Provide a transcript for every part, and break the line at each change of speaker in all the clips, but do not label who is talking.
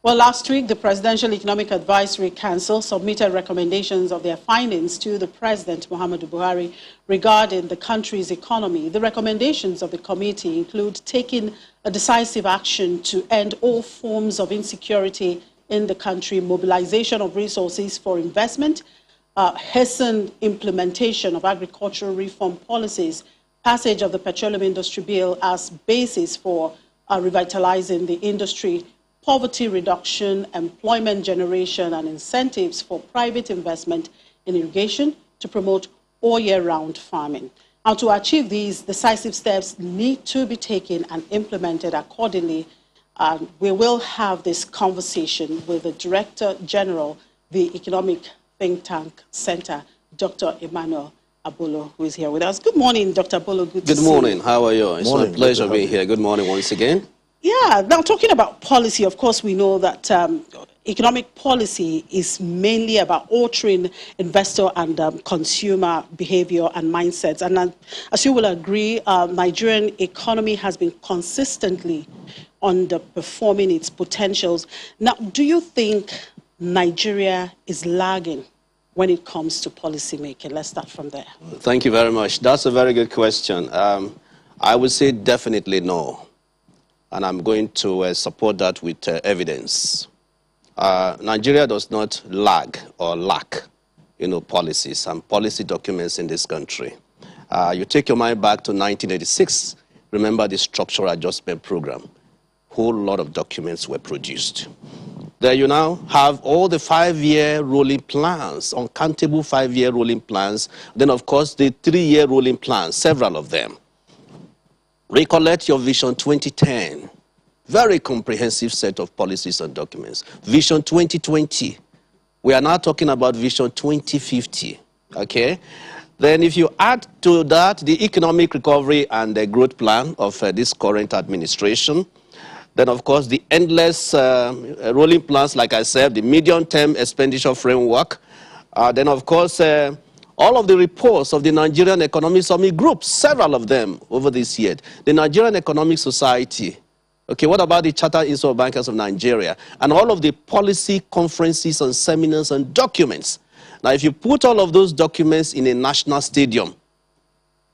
Well, last week, the Presidential Economic Advisory Council submitted recommendations of their findings to the President, Muhammadu Buhari, regarding the country's economy. The recommendations of the committee include taking a decisive action to end all forms of insecurity in the country, mobilization of resources for investment, hastened implementation of agricultural reform policies, passage of the Petroleum Industry Bill as basis for revitalizing the industry, poverty reduction, employment generation, and incentives for private investment in irrigation to promote all-year-round farming. And to achieve these, decisive steps need to be taken and implemented accordingly. We will have this conversation with the Director General, the Economic Think Tank Center, Dr. Emmanuel Abolo, who is here with us. Good morning, Dr. Abolo.
Good morning. How are you? It's my pleasure being here. Good morning once again.
Yeah, now talking about policy, of course, we know that economic policy is mainly about altering investor and consumer behavior and mindsets. And as you will agree, Nigerian economy has been consistently underperforming its potentials. Now, do you think Nigeria is lagging when it comes to policy making? Let's start from there.
Thank you very much. That's a very good question. I would say definitely no. And I'm going to support that with evidence. Nigeria does not lag or lack, policies and policy documents in this country. You take your mind back to 1986, remember the Structural Adjustment Program. Whole lot of documents were produced. There you now have all the 5-year rolling plans, uncountable 5-year rolling plans. Then, of course, the 3-year rolling plans, several of them. Recollect your Vision 2010. Very comprehensive set of policies and documents. Vision 2020. We are now talking about Vision 2050. Okay? Then if you add to that the economic recovery and the growth plan of this current administration, then of course the endless rolling plans, like I said, the medium-term expenditure framework, then of course all of the reports of the Nigerian Economic Summit Group, several of them over this year. The Nigerian Economic Society. Okay, what about the Chartered Institute of Bankers of Nigeria? And all of the policy conferences and seminars and documents. Now, if you put all of those documents in a national stadium,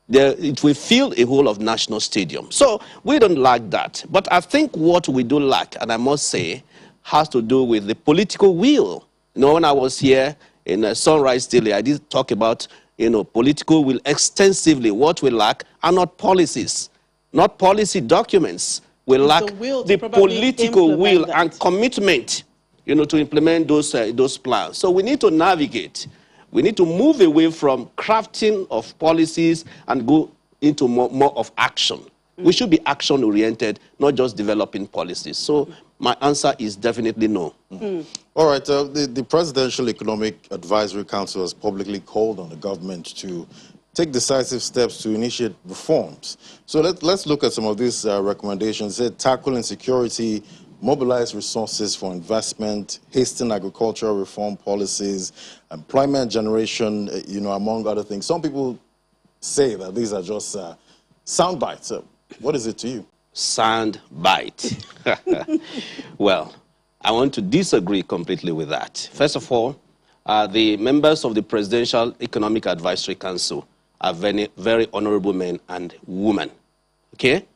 it will fill a whole of national stadium. So we don't lack that. But I think what we do lack, and I must say, has to do with the political will. When I was here in Sunrise Daily, I did talk about, political will extensively. What we lack are not policies, not policy documents. We lack the political will and commitment, to implement those plans. So we need to navigate. We need to move away from crafting of policies and go into more of action. We should be action-oriented, not just developing policies. So my answer is definitely no.
All right, the Presidential Economic Advisory Council has publicly called on the government to take decisive steps to initiate reforms. So let's look at some of these recommendations. Tackle insecurity, mobilize resources for investment, hasten agricultural reform policies, employment generation, among other things. Some people say that these are just sound bites. What is it to you?
Sound bite. Well, I want to disagree completely with that. First of all, the members of the Presidential Economic Advisory Council are very, very honorable men and women. Okay?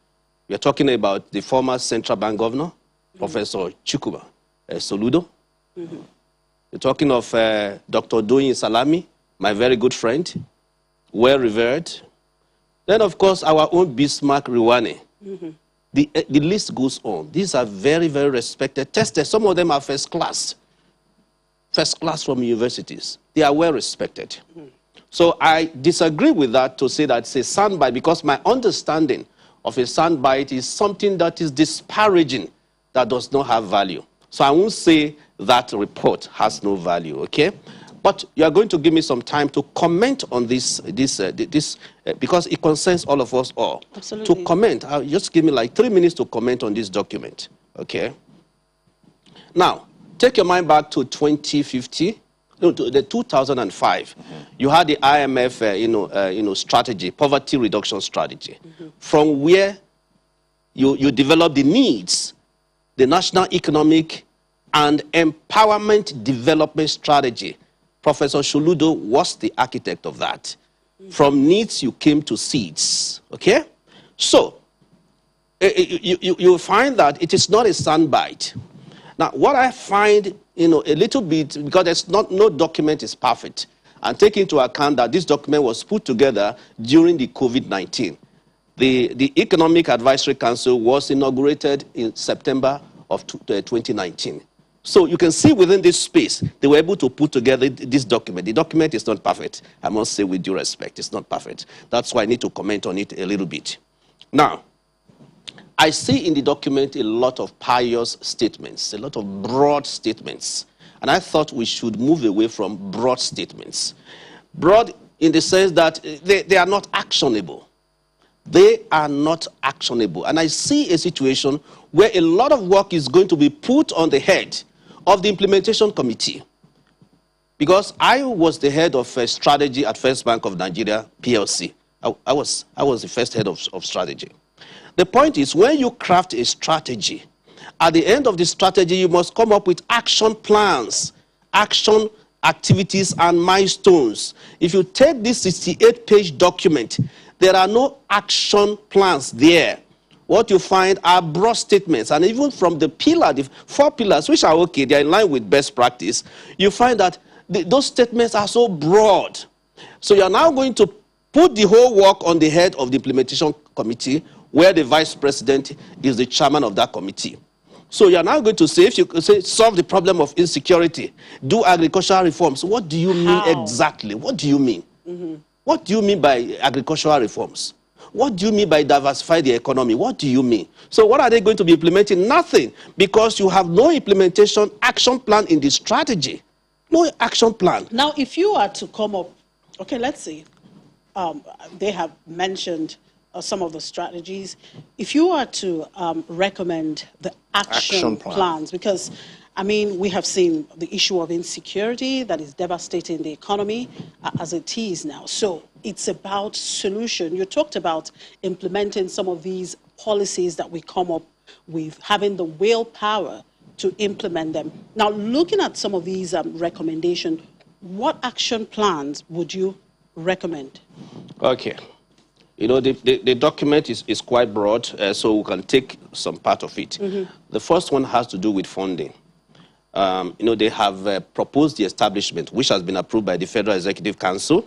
We are talking about the former Central Bank Governor, Professor Chukwuma Soludo. We're talking of Dr. Doyin Salami, my very good friend, well-revered. Then, of course, our own Bismarck Riwane. The list goes on. These are very, very respected, tested. Some of them are first class from universities. They are well respected. So I disagree with that to say that it's a soundbite, because my understanding of a soundbite is something that is disparaging, that does not have value. So I won't say that report has no value, okay? But you are going to give me some time to comment on this because it concerns all of us all.
Absolutely.
To comment, just give me like 3 minutes to comment on this document, okay? Now, take your mind back to 2050. No, to the 2005, you had the IMF, strategy, poverty reduction strategy, from where you develop the needs, the national economic and Empowerment Development Strategy. Professor Sholudo was the architect of that. From needs, you came to seeds. Okay? So, you find that it is not a soundbite. Now, what I find, a little bit, because there's no document is perfect, and take into account that this document was put together during the COVID-19. The Economic Advisory Council was inaugurated in September of 2019. So you can see within this space, they were able to put together this document. The document is not perfect. I must say with due respect, it's not perfect. That's why I need to comment on it a little bit. Now, I see in the document a lot of pious statements, a lot of broad statements. And I thought we should move away from broad statements. Broad in the sense that they are not actionable. They are not actionable. And I see a situation where a lot of work is going to be put on the head of the implementation committee. Because I was the head of strategy at First Bank of Nigeria, PLC. I was the first head of strategy. The point is, when you craft a strategy, at the end of the strategy, you must come up with action plans, action activities, and milestones. If you take this 68-page document, there are no action plans there. What you find are broad statements. And even from the pillar, the 4 pillars, which are okay, they're in line with best practice, you find that those statements are so broad. So you're now going to put the whole work on the head of the implementation committee, where the vice president is the chairman of that committee. So you're now going to say, if you say solve the problem of insecurity, do agricultural reforms, what do you mean exactly? What do you mean? What do you mean by agricultural reforms? What do you mean by diversify the economy? What do you mean? So what are they going to be implementing? Nothing, because you have no implementation action plan in the strategy. No action plan.
Now, if you are to come up, okay, let's see, they have mentioned some of the strategies. If you are to recommend the action plans, because, I mean, we have seen the issue of insecurity that is devastating the economy as it is now. So it's about solution. You talked about implementing some of these policies that we come up with, having the willpower to implement them. Now, looking at some of these recommendations, what action plans would you recommend? Okay.
The document is quite broad, so we can take some part of it. The first one has to do with funding. They have proposed the establishment, which has been approved by the Federal Executive Council,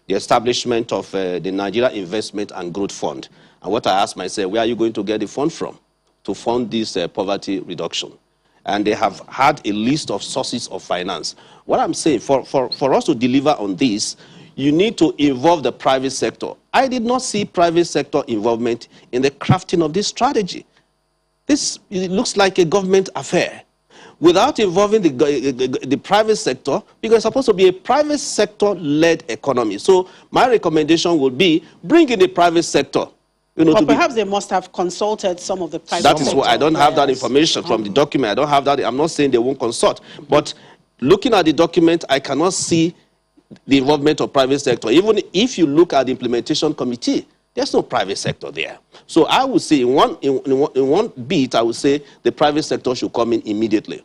the establishment of the Nigeria Investment and Growth Fund. And what I asked myself, where are you going to get the fund from to fund this poverty reduction? And they have had a list of sources of finance. What I'm saying, for us to deliver on this, you need to involve the private sector. I did not see private sector involvement in the crafting of this strategy. It looks like a government affair. Without involving the private sector, because it's supposed to be a private sector-led economy. So my recommendation would be bring in the private sector.
Or perhaps they must have consulted some of the private sector.
That is what I don't have that information from the document. I don't have that. I'm not saying they won't consult. But looking at the document, I cannot see the involvement of private sector. Even if you look at the implementation committee, there's no private sector there. So I would say in one beat, I would say the private sector should come in immediately.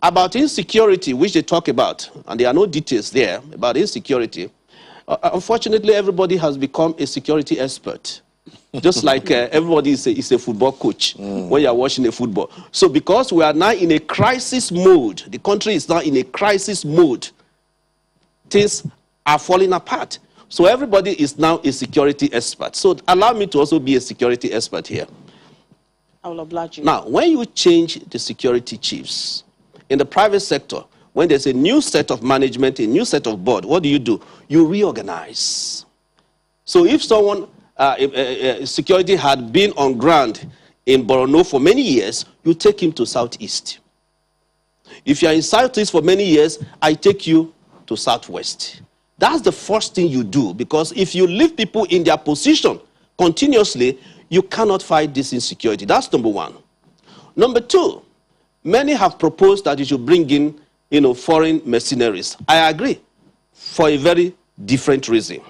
About insecurity, which they talk about, and there are no details there about insecurity, unfortunately, everybody has become a security expert. Just like everybody is a football coach when you're watching a football. So because we are now in a crisis mode, the country is now in a crisis mode, things are falling apart. So everybody is now a security expert. So allow me to also be a security expert here.
I will oblige you.
Now, when you change the security chiefs in the private sector, when there's a new set of management, a new set of board, what do? You reorganize. So if someone, security had been on ground in Borno for many years, you take him to Southeast. If you're in Southeast for many years, I take you to Southwest. That's the first thing you do, because if you leave people in their position continuously, you cannot fight this insecurity. That's number one. Number two, many have proposed that you should bring in, foreign mercenaries. I agree, for a very different reason.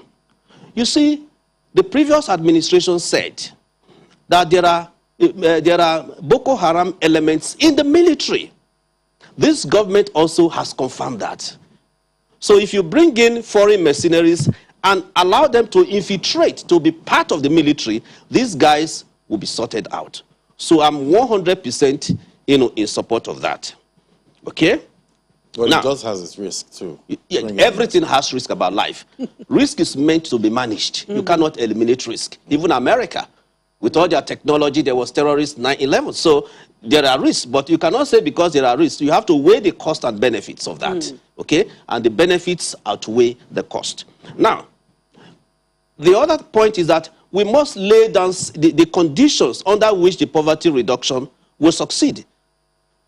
You see, the previous administration said that there are Boko Haram elements in the military. This government also has confirmed that. So if you bring in foreign mercenaries and allow them to infiltrate, to be part of the military, these guys will be sorted out. So I'm 100% in support of that. Okay?
Well,
now,
it does has its risk too.
Yeah, everything has risk about life. Risk is meant to be managed. You cannot eliminate risk. Even America, with all their technology, there was terrorist 9/11. So there are risks, but you cannot say because there are risks. You have to weigh the cost and benefits of that. Okay? And the benefits outweigh the cost. Now, the other point is that we must lay down the conditions under which the poverty reduction will succeed.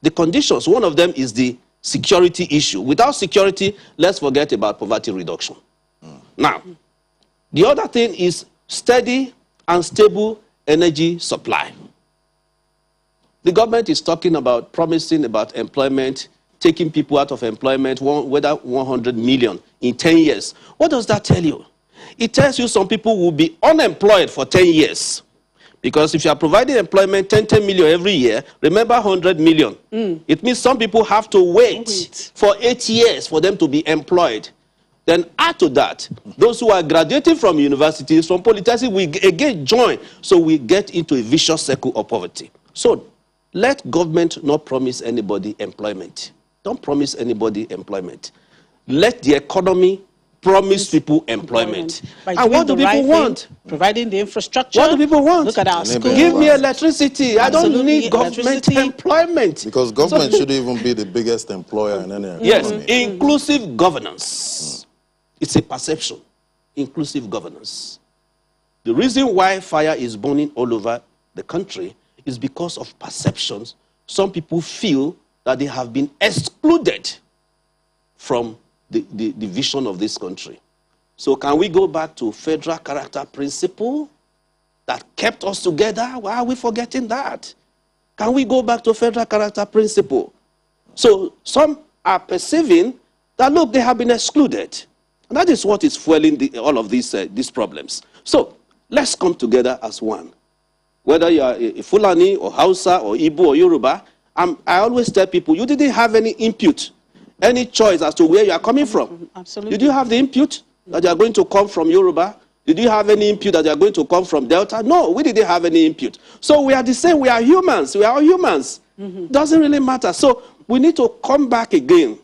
The conditions, one of them is the security issue. Without security, let's forget about poverty reduction. Now, the other thing is steady and stable energy supply. The government is talking about, promising about employment, taking people out of employment, whether 100 million in 10 years. What does that tell you? It tells you some people will be unemployed for 10 years. Because if you are providing employment 10 million every year, remember 100 million. It means some people have to wait for 8 years for them to be employed. Then add to that, those who are graduating from universities, from polytechnics, we again join. So we get into a vicious circle of poverty. So let government not promise anybody employment. Don't promise anybody employment. Let the economy promise people employment.
And what do people want? Providing the infrastructure.
What do people want?
Look at our schools.
Give me electricity. I don't need government employment.
Because government should even be the biggest employer in any economy.
Yes, inclusive governance. It's a perception. Inclusive governance. The reason why fire is burning all over the country is because of perceptions. Some people feel that they have been excluded from the vision of this country. So can we go back to federal character principle that kept us together? Why are we forgetting that? Can we go back to federal character principle? So some are perceiving that, look, they have been excluded. And that is what is fueling all of these problems. So let's come together as one. Whether you are a Fulani or Hausa or Igbo or Yoruba, I always tell people, you didn't have any input, any choice as to where you are coming from.
Absolutely.
Did you have the input that you are going to come from Yoruba? Did you have any input that you are going to come from Delta? No, we didn't have any input. So we are the same. We are humans. We are all humans. Doesn't really matter. So we need to come back again.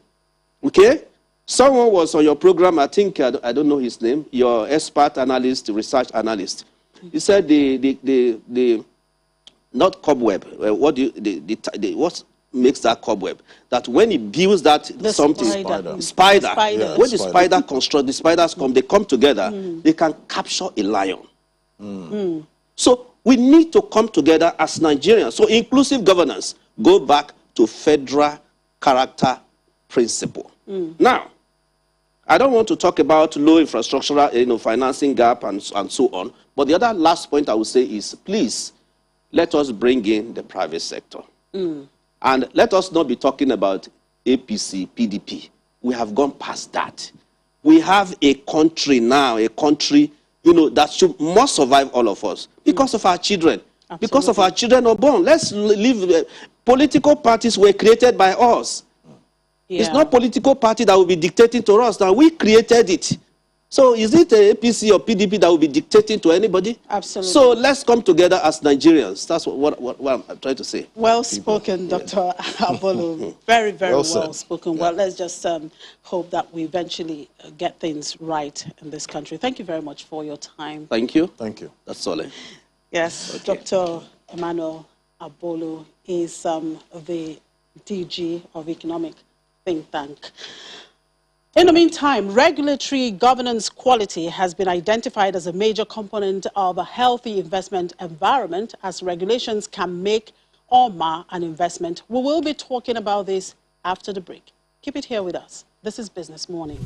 Okay? Someone was on your program, I think, I don't know his name, your expert analyst, research analyst. He said not cobweb, what makes that cobweb? That when he builds that spider.
Yeah,
when the spider constructs, the spiders come, they come together, they can capture a lion. So we need to come together as Nigerians. So inclusive governance, go back to federal character principle. Now, I don't want to talk about low infrastructural, financing gap and so on. But the other last point I would say is, please, let us bring in the private sector. And let us not be talking about APC, PDP. We have gone past that. We have a country now, that must survive all of us because of our children. Absolutely. Because of our children are born. Let's leave. Political parties were created by us. Yeah. It's not political party that will be dictating to us. Now, we created it. So is it a APC or PDP that will be dictating to anybody?
Absolutely.
So let's come together as Nigerians. That's what I'm trying to say.
Well spoken, Dr. Abolo. Very, very well spoken. Yeah. Well, let's just hope that we eventually get things right in this country. Thank you very much for your time.
Thank you.
Thank you.
That's all.
Yes, okay. Dr. Emmanuel Abolo is the DG of Economic Think Tank. In the meantime, regulatory governance quality has been identified as a major component of a healthy investment environment, as regulations can make or mar an investment. We will be talking about this after the break. Keep it here with us. This is Business Morning.